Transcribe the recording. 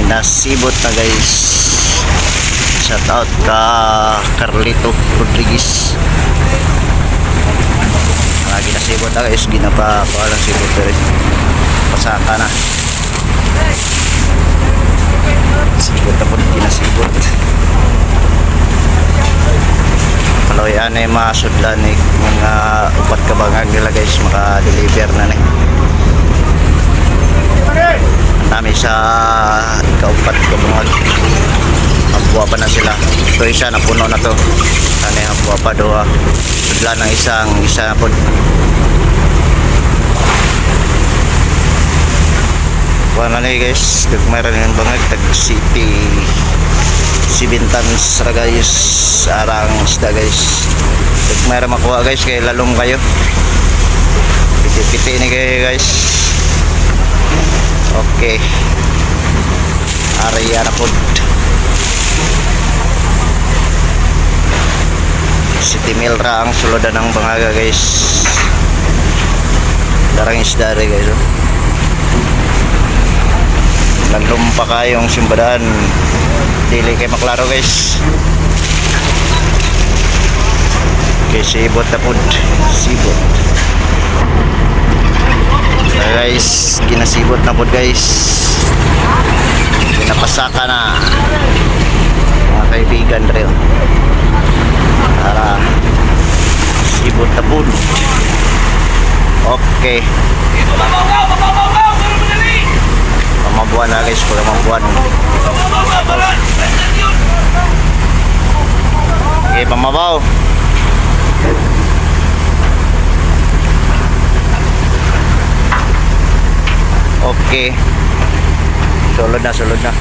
nasibot na guys. Shout out ka Carlito Rodriguez. Ginasibot na guys, ginapakalang sibot na rin. Pasaka na. Sibot na po, ginasibot. Kalau yan ay masudlan eh, mga upat kabangan nila guys, maka-deliver na na. Ang dami sa ikaupat kabangan. Hapwa pa na sila. Ito isa na puno na to. Sana yung hapwa pa doha. Sudlan ng isa na po. Wala na guys, kagmayroon yung bangag tag city Sibintans Ragayos arang isda guys. Kagmayroon makuha guys, kaya lalong kayo. Piti-piti ni kayo guys. Okay, area na po. City Milra ang suludan ng bangaga guys. Darang isda rin guys. Nagdumpa kayong simbadaan, dili kay maklaro guys. Okay, sibot na po, sibot na guys, ginasibot na po guys, ginapasaka na mga kaibigan rin. Para sibot na po. Okay, pamabuan na guys, pamabuan. Okay, pamabaw. Okay, sulod na.